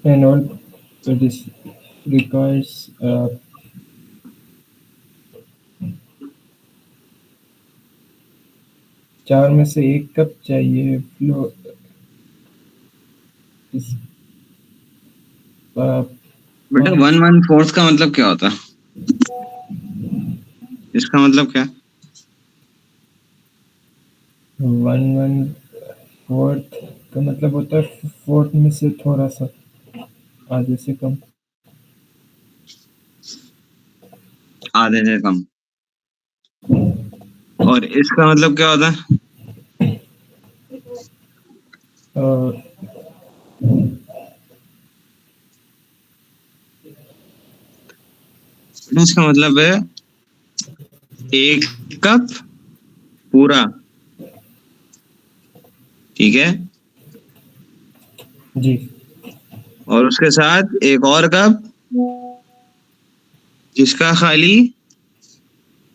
and all this requires 4 में से 1 cup चाहिए फ्लो इस बेटा 1/4 का मतलब क्या होता है? इसका मतलब क्या? 1/4 का मतलब होता है 4 में से थोड़ा सा, आधे से कम। आधे से कम। और इसका मतलब क्या होता है? और इसका मतलब है 1 कप पूरा, ठीक है, जी और उसके साथ एक और कप जिसका खाली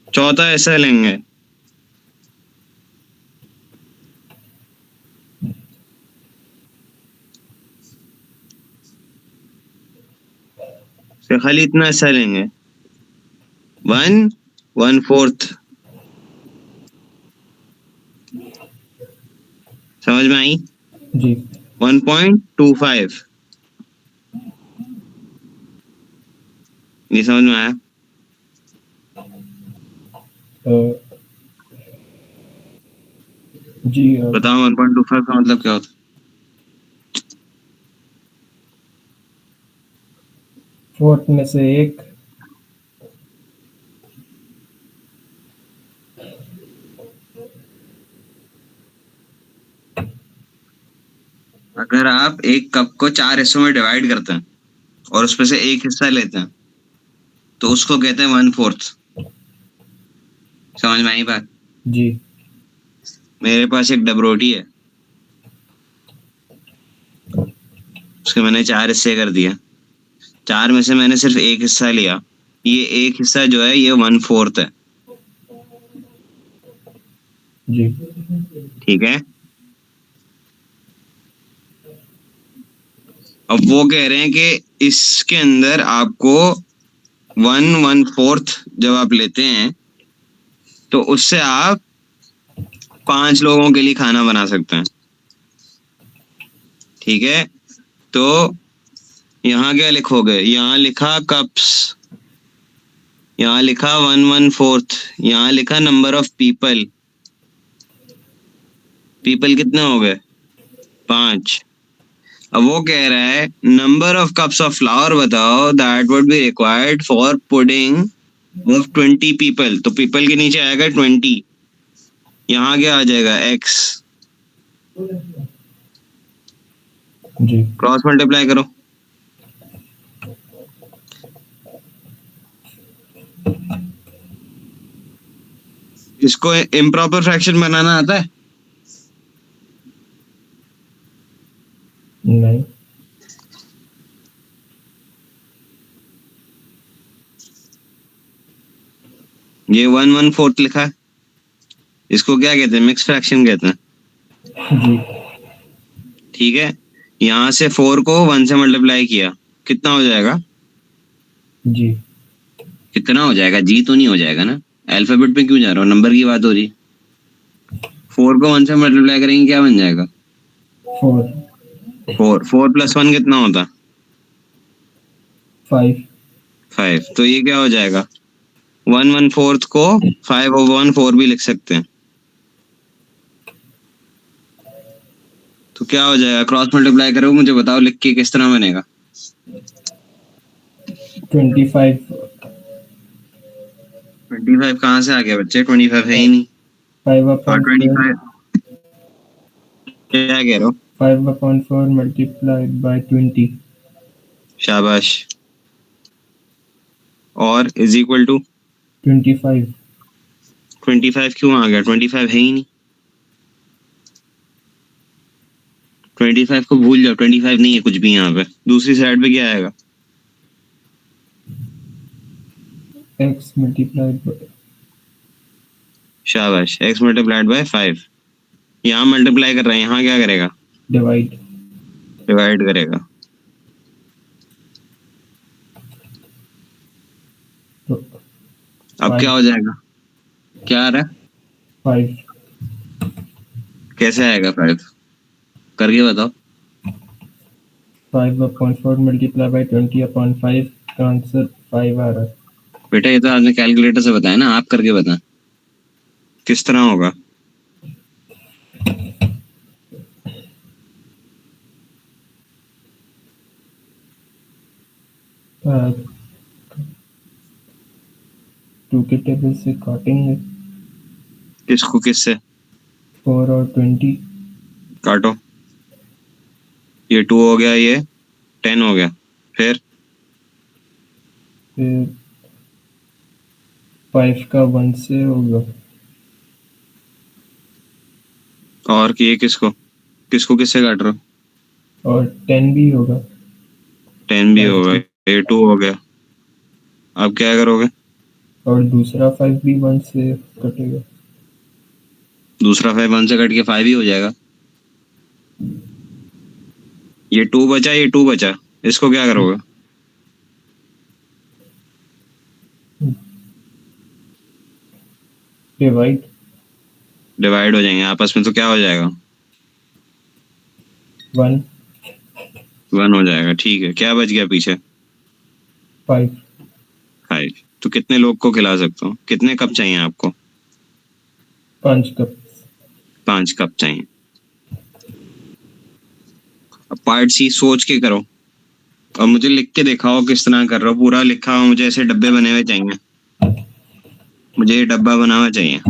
चौथा हिस्सा लेंगे। उसका खाली इतना हिस्सा लेंगे, 1/4। समझ में आई? जी 1.25। ये समझ में आया? जी बताओ 1.25 का मतलब क्या होता है? 4 में से 1 अगर आप एक कप को 4 हिस्सों में डिवाइड करते हैं और उसमें से एक हिस्सा लेते हैं तो उसको कहते हैं 1/4। समझ में आई बात? जी मेरे पास एक डबरोटी है, उसके मैंने 4 हिस्से कर दिया, 4 में से मैंने सिर्फ एक हिस्सा लिया। ये एक हिस्सा जो है ये 1/4 है, जी ठीक है। अब वो कह रहे हैं कि इसके अंदर आपको 1/4 जब आप लेते हैं तो उससे आप 5 लोगों के लिए खाना बना सकते हैं, ठीक है। तो यहाँ क्या लिखोगे? यहाँ लिखा कप्स, यहाँ लिखा 1/4, यहाँ लिखा नंबर ऑफ पीपल। पीपल कितने हो गए? 5। अब वो कह रहा है number of cups of flour बताओ that would be required for pudding of 20 people. तो पीपल के नीचे आएगा 20, यहाँ क्या आ जाएगा? x। जी क्रॉस मल्टीप्लाई करो। इसको इम्प्रॉपर फ्रैक्शन बनाना आता है? नहीं ये 1/4 लिखा है, इसको क्या कहते हैं? मिक्स फ्रैक्शन कहते हैं, जी ठीक है। यहाँ से 4 को 1 से मल्टीप्लाई किया, कितना हो जाएगा? जी कितना हो जाएगा? जी तो नहीं हो जाएगा ना? अल्फाबेट पे क्यों जा रहा हूँ, नंबर की बात हो रही। 4 को 1 से मल्टीप्लाई करेंगे क्या बन जाएगा? 4 4 + 1 कितना होता? 5 5। तो ये क्या हो जाएगा? 1/4 को 5/4 भी लिख सकते हैं। तो क्या हो जाएगा? क्रॉस मल्टीप्लाई करो, मुझे बताओ लिख के किस तरह बनेगा? 25 25 कहाँ से आ गया बच्चे? 25 है ही नहीं। 5 और upon 4 25 क्या कह रहे हो? 5/4 multiplied by 20 शाबाश। और इज इक्वल टू 25 25 क्यों आ गया? 25 है ही नहीं। 25 को भूल जाओ, 25 नहीं है कुछ भी यहाँ पे। दूसरी साइड पे क्या आएगा? x multiplied by शाबाश, x मल्टीप्लाइड बाय 5। यहाँ मल्टीप्लाई कर रहे हैं, यहाँ क्या करेगा? डिवाइड। डिवाइड करेगा। तो अब क्या हो जाएगा? क्या आ रहा है? 5। कैसे आएगा 5? करके बताओ। 5/4 मल्टीप्लाई बाई 20/5 का आंसर 5 आ रहा है। बेटा ये तो आपने कैलकुलेटर से बताया ना, आप करके बता किस तरह होगा। uh, 2 के टेबल से काटेंगे। किसको किससे? 4 और 20। काटो। ये 2 हो गया, ये 10 हो गया, फिर फिर 5 का 1 से होगा। और कि ये किसको किसको किससे काट रहे हो? और 10 भी होगा। 10 भी 5 होगा, ये 2 हो गया। अब क्या करोगे? और दूसरा 5 भी 1 से कटेगा। दूसरा 5 1 से कट के 5 ही हो जाएगा। ये 2 बचा, ये 2 बचा, इसको क्या करोगे? डिवाइड। डिवाइड हो जाएंगे आपस में, तो क्या हो जाएगा? 1 1 हो जाएगा। ठीक है, क्या बच गया पीछे? 5 5। तो कितने लोग को खिला सकते हो? कितने कप चाहिए आपको? 5 कप। 5 कप चाहिए। अब पार्ट सी सोच के करो और मुझे लिख के दिखाओ किस तरह कर रहे हो। पूरा लिखा हुआ मुझे, ऐसे डब्बे बने हुए चाहिए, मुझे ये डब्बा बना हुआ चाहिए।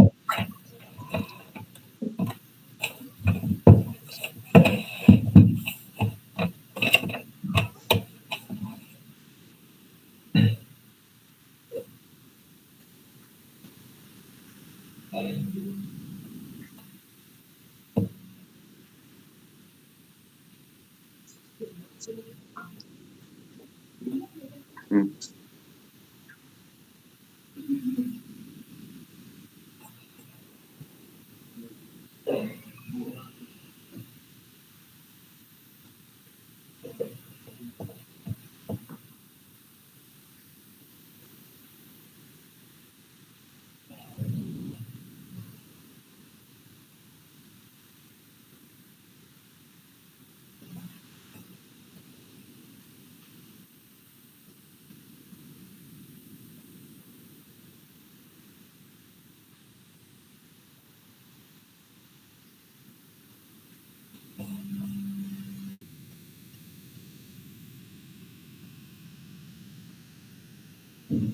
हम्म।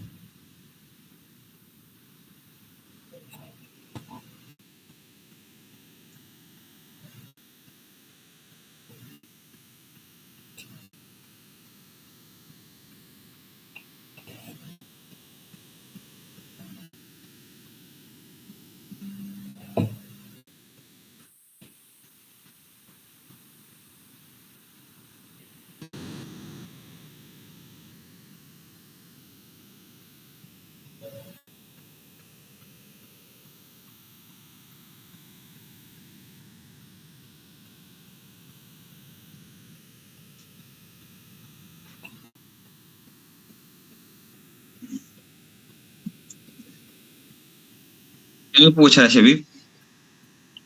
क्या पूछा है शबी?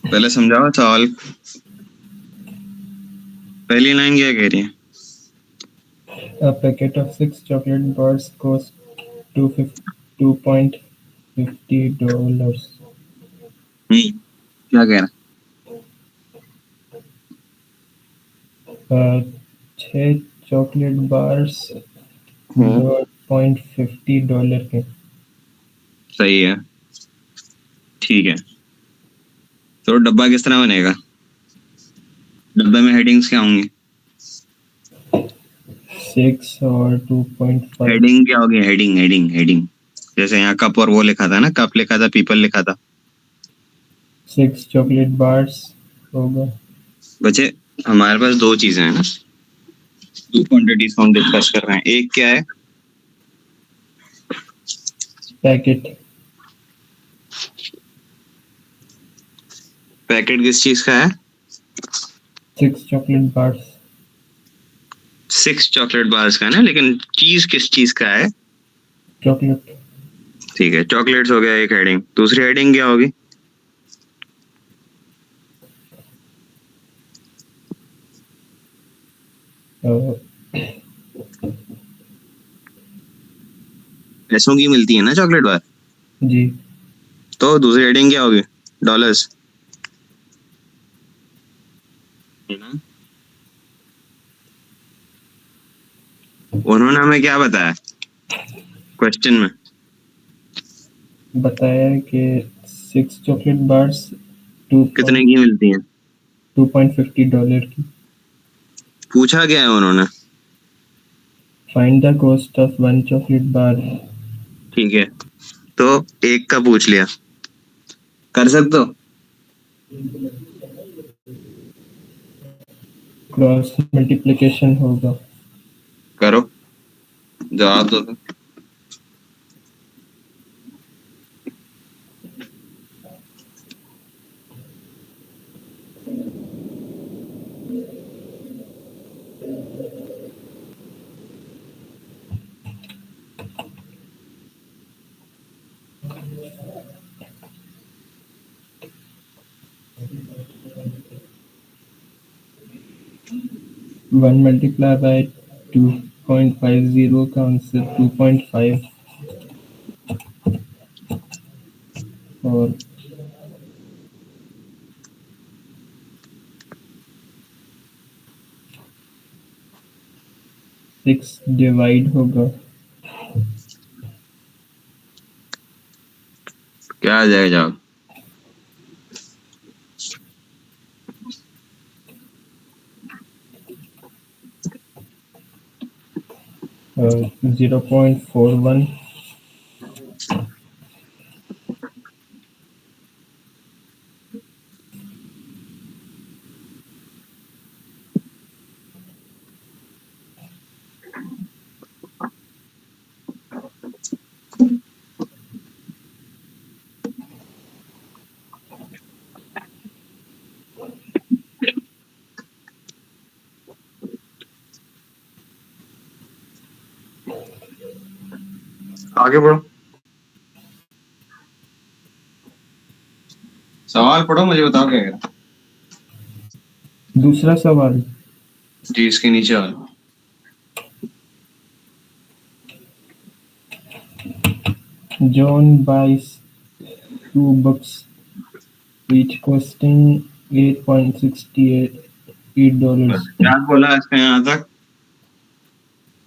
पहले समझाओ सवाल। पहली लाइन क्या कह रही है? A packet of 6 chocolate bars cost $2.50. क्या कह रहा 6 चॉकलेट बार्स है? $2.50 के। सही है, ठीक है। तो डब्बा किस तरह बनेगा? डब्बे में हेडिंग्स क्या होंगी? 6 और 2.5। हेडिंग क्या होगी? Heading heading heading. जैसे यहाँ कप और वो लिखा था ना, कप लिखा था, पीपल लिखा था। 6 चॉकलेट बार्स होगा। बच्चे हमारे पास दो चीजें हैं ना, दो क्वांटिटीज हम डिस्कस कर रहे हैं। एक क्या है? पैकेट। पैकेट किस चीज का है? 6 chocolate bars. 6 चॉकलेट बार्स का है ना, लेकिन चीज किस चीज का है? Chocolate. ठीक है, चॉकलेट्स हो गया एक हेडिंग। दूसरी हेडिंग क्या होगी? पैसों की मिलती है ना चॉकलेट बार, जी। तो दूसरी हेडिंग क्या होगी? डॉलर्स। उन्होंने हमें क्या बताया क्वेश्चन में? बताया कि 6 chocolate bars कितने की मिलती हैं? $2.50 की। पूछा क्या है उन्होंने? Find the cost of 1 chocolate bar. ठीक है, तो एक का पूछ लिया, कर सकते हो? क्रॉस मल्टीप्लिकेशन होगा। करो, जवाब दो तो। वन मल्टीप्लाई बाय 2.50 का आंसर 2.5 और 6 डिवाइड होगा। क्या आ जाएगा जवाब? 0.41। आगे बढ़ो, सवाल पढ़ो, मुझे बताओ क्या है। दूसरा सवाल। जी, इसके नीचे वाला। John buys 2 books, each costing $8.68। क्या बोला इसका यहाँ तक?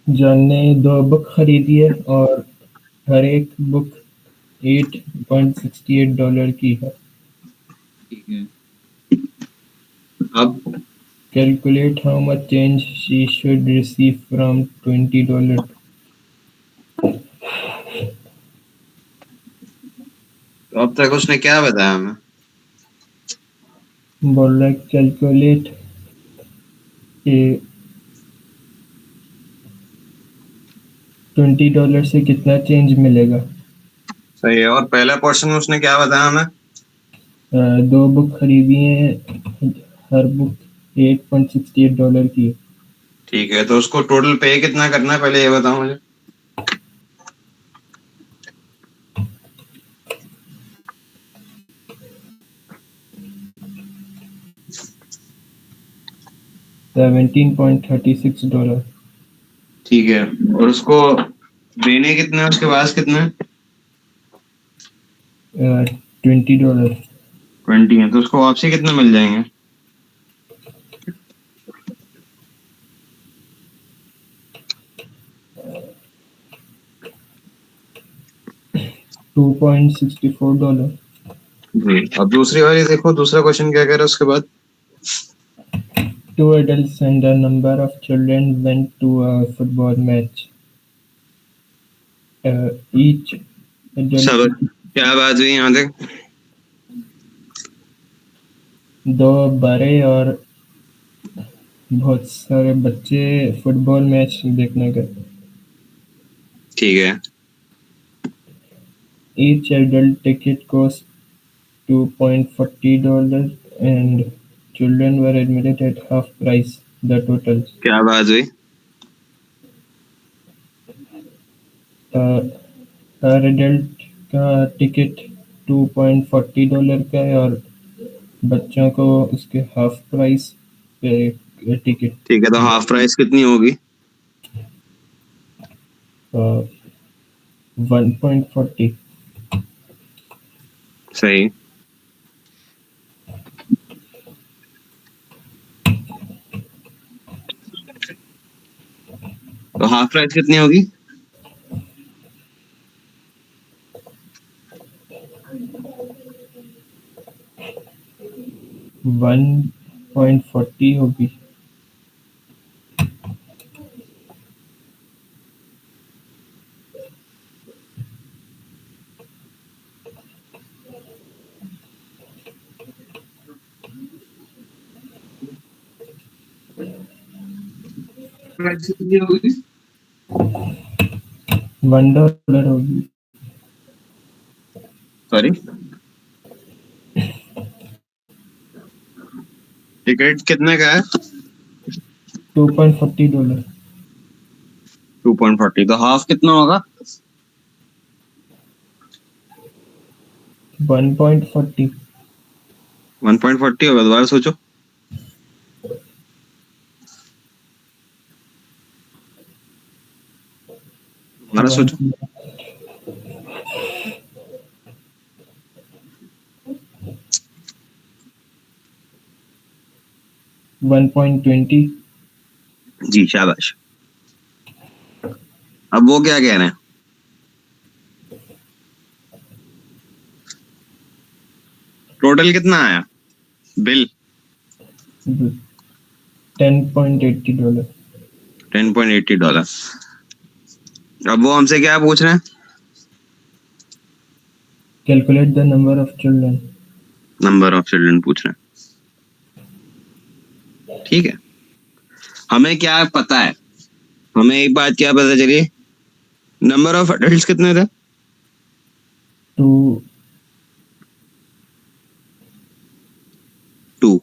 जॉन ने 2 बुक खरीदी है और हर एक बुक $8.68 की है। ठीक है, अब Calculate how much change she should receive from $20। तो अब तक उसने क्या बताया हमें? बोल रहा है कैलकुलेट $20 से कितना चेंज मिलेगा। सही है, और पहला पोर्शन में उसने क्या बताया हमें? 2 बुक खरीदी है, हर बुक $8.68 की है। ठीक है, तो उसको टोटल पे कितना करना है पहले ये बताओ मुझे। $17.36। ठीक है, और उसको देने कितने हैं, उसके पास कितने हैं? $20। 20 है, तो उसको वापसी कितने मिल जाएंगे? $2.64। जी, अब दूसरी वाली देखो, दूसरा क्वेश्चन क्या कह रहा है उसके बाद? 2 adults and a number of children went to a football match. Each adult सब क्या बात हुई यहाँ तक? 2 बड़े और बहुत सारे बच्चे फुटबॉल मैच देखने गए। ठीक है, Each adult ticket cost $2.40 and children were admitted at half price. The total. क्या बात हुई? हर एडल्ट का टिकट $2.40 का है और बच्चों को उसके हाफ प्राइस पे टिकट ठीक है, तो हाफ प्राइस कितनी होगी? 1.40. सही। तो हाफ प्राइस कितनी होगी? 1.40 होगी। प्राइस कितनी होगी? $1 होगी। सॉरी, टिकट कितने का है? $2.40। 2.40, तो हाफ कितना होगा? 1.40। 1.40 होगा। दोबारा सोचो। दोबारा सोचो। 1.20। जी शाबाश। अब वो क्या कह रहे हैं? टोटल कितना आया बिल? $10.80। $10.80। अब वो हमसे क्या पूछ रहे हैं? Calculate the number of children. Number of children पूछ रहे हैं। ठीक है, हमें क्या पता है? हमें एक बात क्या पता चली, नंबर ऑफ अडल्ट कितने थे? 2। 2।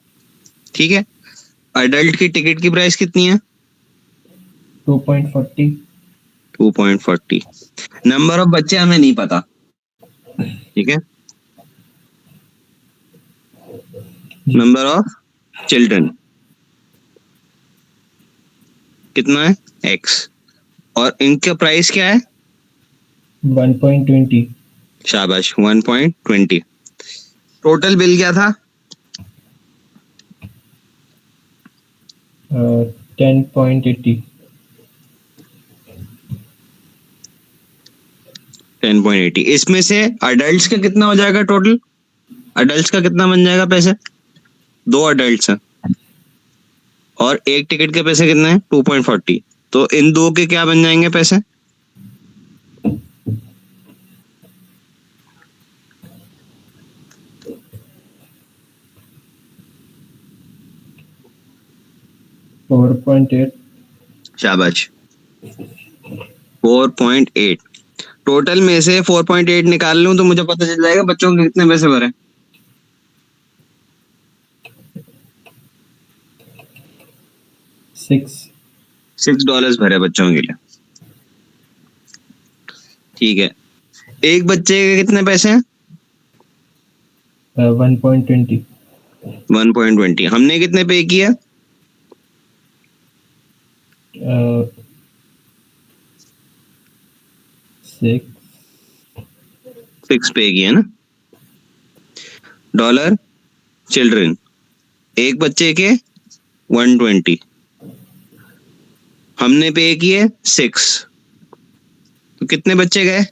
ठीक है, अडल्ट की टिकट की प्राइस कितनी है? 2.40। 2.40। नंबर ऑफ बच्चे हमें नहीं पता। ठीक है, नंबर ऑफ चिल्ड्रन कितना है? x। और इनका प्राइस क्या है? 1.20। शाबाश, 1.20। टोटल बिल क्या था? 10.80। 10.80। इसमें से अडल्ट्स का कितना हो जाएगा टोटल? अडल्ट्स का कितना बन जाएगा पैसे? 2 अडल्ट्स हैं और एक टिकट के पैसे कितने हैं? 2.40। तो इन दो के क्या बन जाएंगे पैसे? $4.8। शाबाश, 4.8। टोटल में से 4.8 निकाल लूं तो मुझे पता चल जाएगा बच्चों के कितने पैसे भरे। 6। $6 भरे बच्चों के लिए। ठीक है, एक बच्चे के कितने पैसे हैं? 1.20। 1.20। हमने कितने पे किया? 6। 6 पे किया ना। डॉलर चिल्ड्रन, एक बच्चे के 120, हमने पे किए 6, तो कितने बच्चे गए?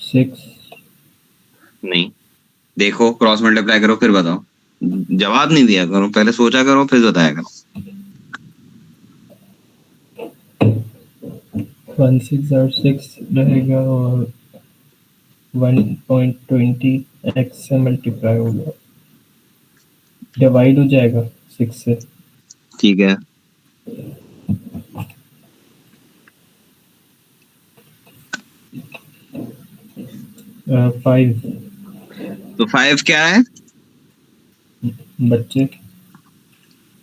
6। नहीं, देखो क्रॉस मल्टीप्लाई करो फिर बताओ। जवाब नहीं दिया करो, पहले सोचा करो फिर बताया करो। 1 6 और 6 रहेगा और 1.20 x से मल्टीप्लाई होगा, डिवाइड हो जाएगा 6 से। ठीक है, 5। तो 5 क्या है? बच्चे।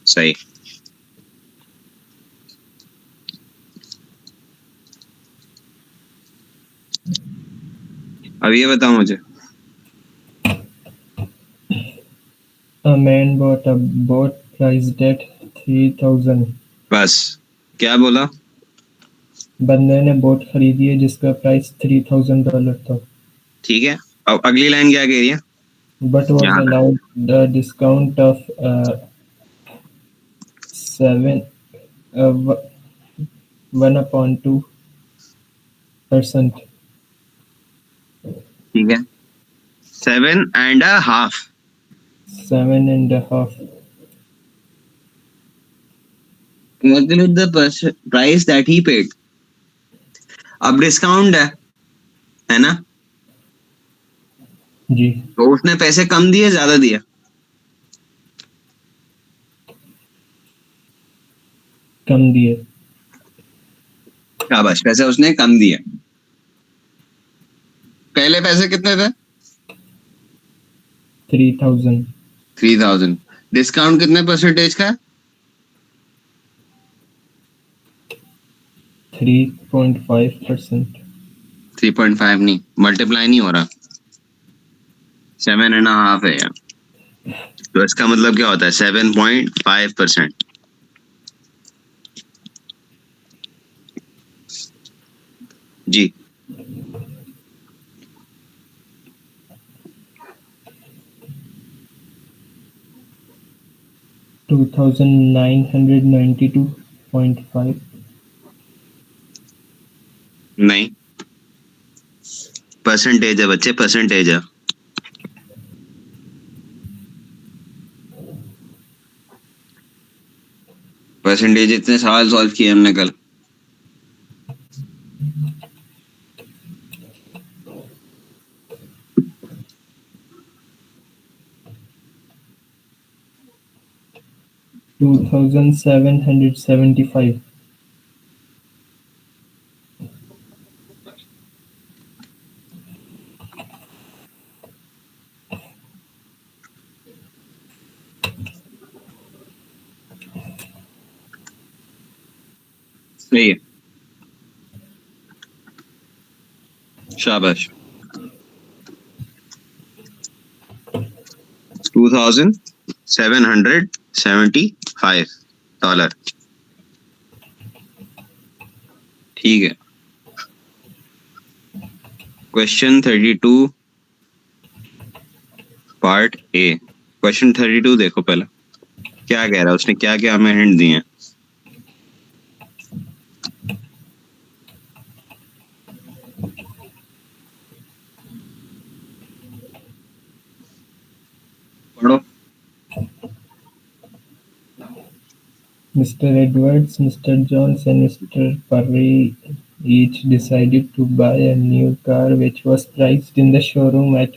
सही। अब ये बताओ मुझे। A man bought a boat priced at 3,000. बस, क्या बोला? बंदे ने बोट खरीदी है जिसका प्राइस $3,000 था। ठीक है, अब अगली लाइन क्या कह रही है? But was यहाँ तक। allowed the discount of 7 1/2%. ठीक है, 7.5। 7.5. Calculate the price that he paid. अब डिस्काउंट है ना? जी, तो उसने पैसे कम दिए, ज्यादा दिया? कम दिए। शाबाश, पैसे उसने कम दिए। पहले पैसे कितने थे? 3,000। 3,000। डिस्काउंट कितने परसेंटेज का है? 3.5%। 3.5 नहीं, मल्टीप्लाई नहीं हो रहा, 7.5 है यार। तो इसका मतलब क्या होता है? 7.5%। जी। 2,992.5। नहीं, परसेंटेज है बच्चे, परसेंटेज है। परसेंटेज इतने सवाल सॉल्व किए हमने कल। $2,775। सही है, शाबाश। $2,775। ठीक है, क्वेश्चन 32 पार्ट ए। क्वेश्चन 32 देखो पहला, क्या कह रहा है उसने, क्या क्या हमें हिंट दिए हैं। पढ़ो। Mr. Edwards, Mr. Jones, and Mr. Purry each decided to buy a new car which was priced in the showroom at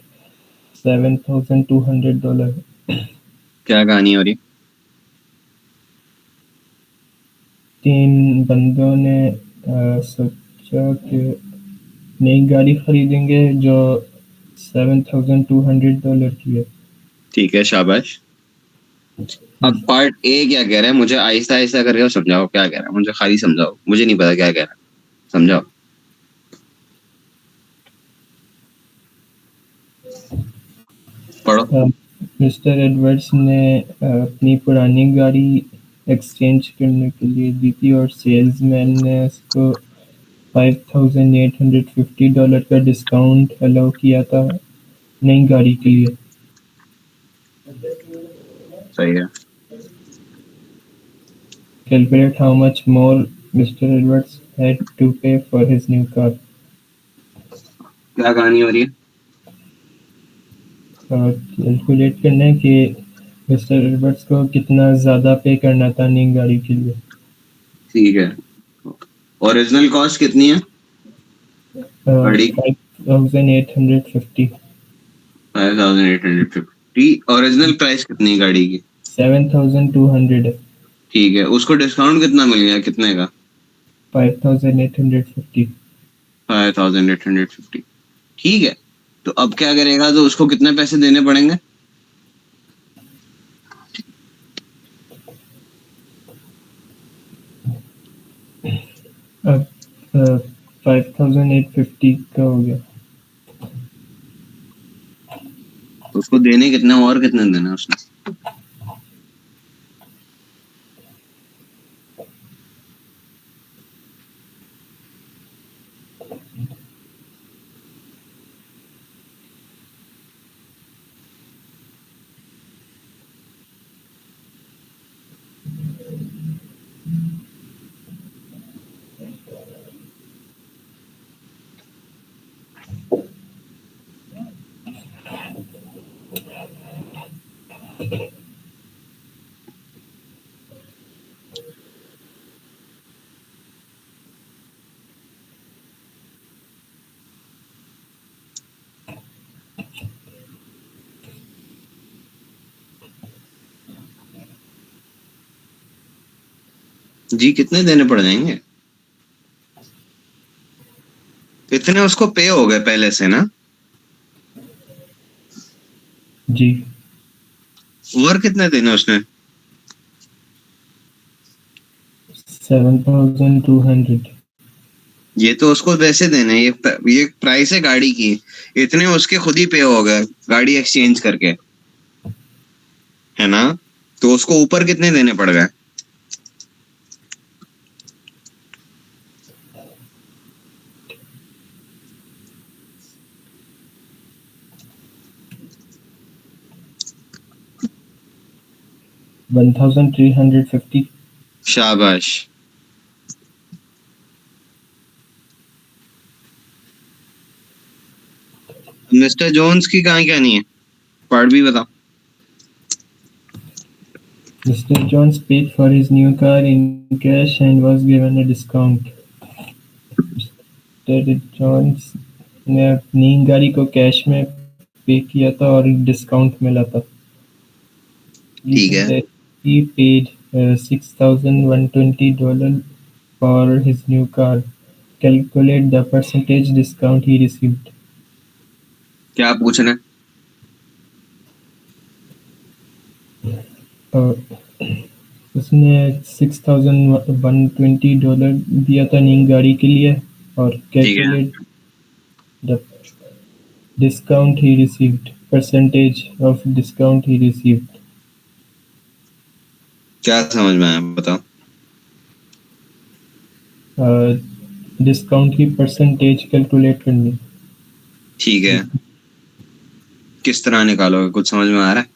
$7,200. क्या कहानी हो रही? तीन बंदों ने सोचा कि नई गाड़ी खरीदेंगे जो $7,200 की है। ठीक है, शाबाश। अब पार्ट ए क्या कह रहा है, मुझे आहिस्ता आहिस्ता करके समझाओ क्या कह रहा है, मुझे खाली समझाओ, मुझे नहीं पता क्या कह रहा है, समझाओ। पढ़ो। मिस्टर एडवर्ड्स ने अपनी पुरानी गाड़ी एक्सचेंज करने के लिए दी थी और सेल्समैन ने उसको $5,850 का डिस्काउंट अलाउ किया था नई गाड़ी के लिए। सही है। Calculate how much more Mr. Edwards had to pay for his new car. क्या कहानी हो रही है? कैलकुलेट करना है कि मिस्टर एडवर्ड्स को कितना ज़्यादा पे करना था नई गाड़ी के लिए। ठीक है, ओरिजिनल कॉस्ट कितनी है गाड़ी की? 5,850। 5,850। ओरिजिनल प्राइस कितनी है गाड़ी की? 7,200। ठीक है, उसको डिस्काउंट कितना मिल गया, कितने का? 5,850। 5,850। ठीक है, तो अब क्या करेगा, तो उसको कितने पैसे देने पड़ेंगे? अब 5850 का हो गया। तो उसको देने कितने, और कितने देने उसने? जी कितने देने पड़ जाएंगे? इतने उसको पे हो गए पहले से ना? जी। और कितने देने उसने? 7200। ये तो उसको वैसे देने, ये प्राइस है गाड़ी की, इतने उसके खुद ही पे हो गए गाड़ी एक्सचेंज करके, है ना? तो उसको ऊपर कितने देने पड़ गए? $1350। शाबाश। मिस्टर जोन्स की कहाँ क्या नहीं है, पार्ट भी बताओ। Mr. Jones paid for his new car in cash and was given a discount. Mister Jones ने अपनी गाड़ी को कैश में पे किया था और डिस्काउंट मिला था। ठीक है, Even that he paid $6,120 for his new car. Calculate the percentage discount he received. क्या पूछना है? Uh, उसने $6,120 दिया था नई गाड़ी के लिए और ठीक है, calculate the discount he received. Percentage of discount he received. क्या समझ में आया बताओ। डिस्काउंट की परसेंटेज कैलकुलेट करनी। ठीक है, किस तरह निकालोगे, कुछ समझ में आ रहा है?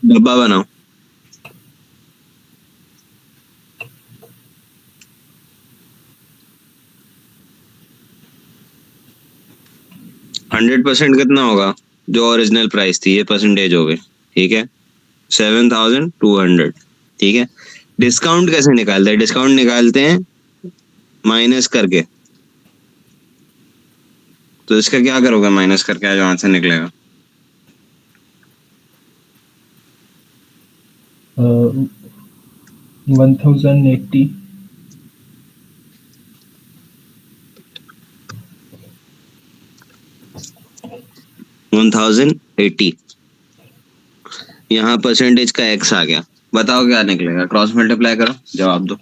डब्बा बनाओ। 100% कितना होगा? जो ओरिजिनल प्राइस थी, ये परसेंटेज हो गई, ठीक है। 7200, ठीक है। डिस्काउंट कैसे निकालते हैं? डिस्काउंट निकालते हैं माइनस करके। तो इसका क्या करोगे माइनस करके, जो आंसर निकलेगा? 1080। 1080। यहाँ परसेंटेज का एक्स आ गया। बताओ क्या निकलेगा, क्रॉस मल्टीप्लाई करो, जवाब दो।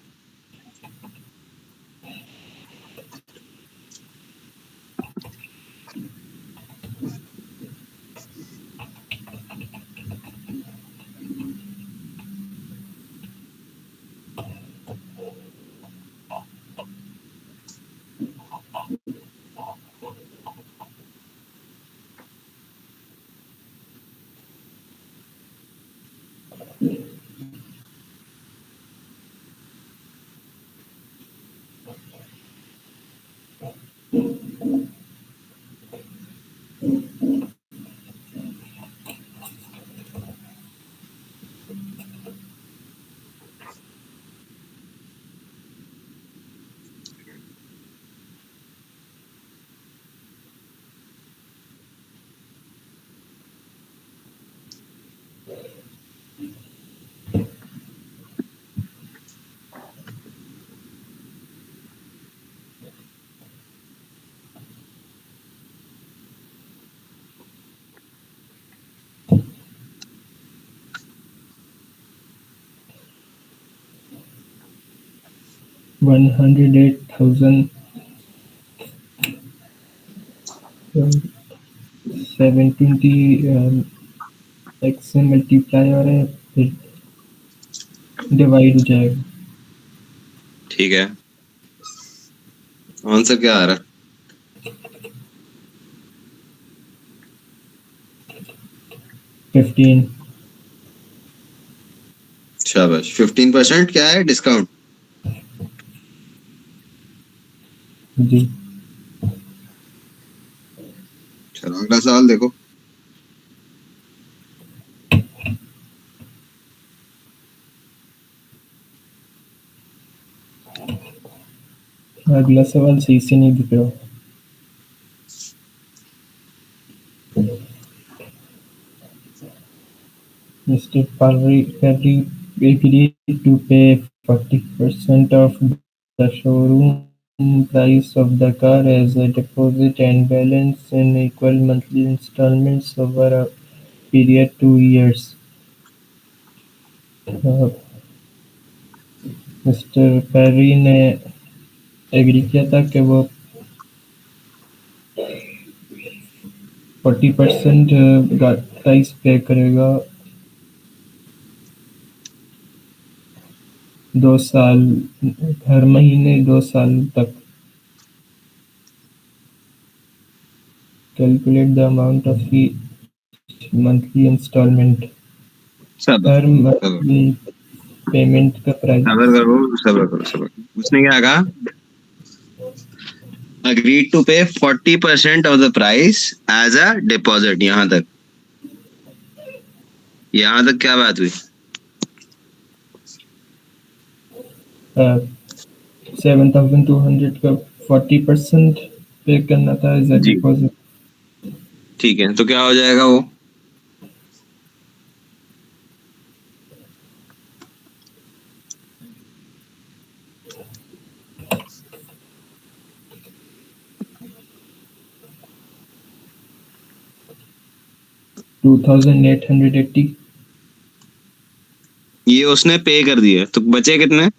108,000 720 x से मल्टीप्लाई हो रहा है, फिर डिवाइड हो जाएगा। ठीक है, आंसर क्या आ रहा है? 15। शाबाश। 15% क्या है? डिस्काउंट। जी। चलो अगला सवाल देखो। अगला सवाल सही से नहीं दिख रहा। Mr. Perry agreed to pay 40% of the showroom price of the car as a deposit and balance in equal monthly installments over a period 2 years. Mister Perry ने एग्री किया था कि वो 40% प्राइस पे करेगा 2 साल, हर महीने 2 साल तक। Calculate the amount of each monthly instalment. सबर हर सबर मंथली पेमेंट का प्राइस। सबर करो, सबर करो, सबर। उसने क्या कहा? agreed to pay 40% of the price as a deposit। यहाँ तक क्या बात हुई? 7,200 का 40% पे करना था एज अ जी डिपॉजिट। ठीक है, तो क्या हो जाएगा वो? 2,880। ये उसने पे कर दिया, तो बचे कितने?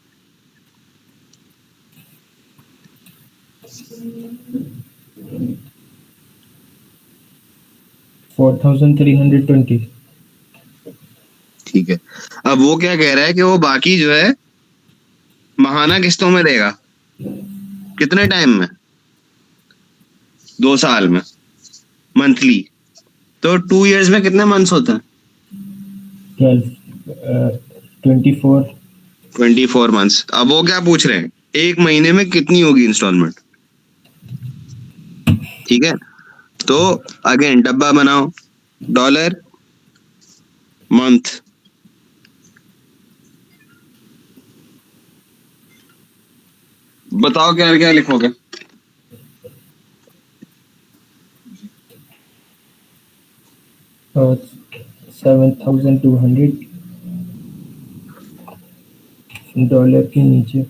4,320। ठीक है, अब वो क्या कह रहा है कि वो बाकी जो है माहाना किस्तों में देगा। कितने टाइम में? 2 साल में, मंथली। तो 2 इयर्स में कितने मंथ्स होते हैं? 24। 24 मंथ्स। अब वो क्या पूछ रहे हैं, एक महीने में कितनी होगी इंस्टॉलमेंट। ठीक है, तो अगेन डब्बा बनाओ, डॉलर मंथ, बताओ क्या क्या लिखोगे? 7,200 डॉलर के नीचे।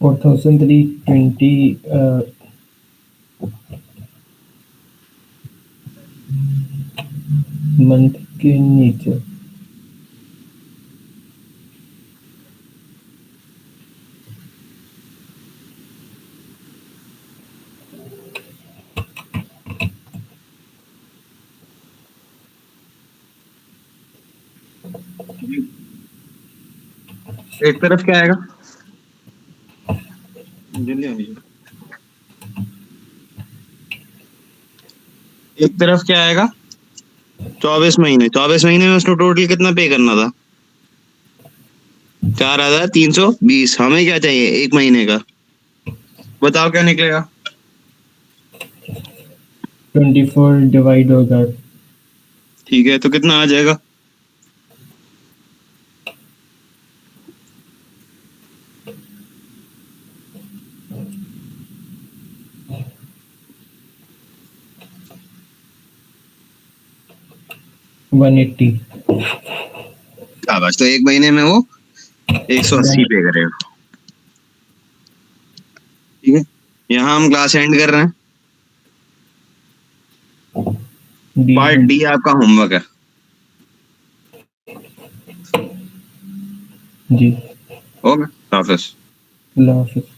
$4,320 मंथ के नीचे। एक तरफ क्या आएगा? जल्दी आइए। एक तरफ क्या आएगा? 24 महीने। 24 महीने में उसको टोटल कितना पे करना था? 4,320। हमें क्या चाहिए एक महीने का? बताओ क्या निकलेगा? 24 डिवाइड होगा। ठीक है, तो कितना आ जाएगा? $180। शाबाश। तो एक महीने में वो 180 पे करेगा। ठीक है, यहाँ हम क्लास एंड कर रहे हैं। डी पार्ट डी आपका होमवर्क है। जी। ओके, हाफिज। अल्लाह हाफिज।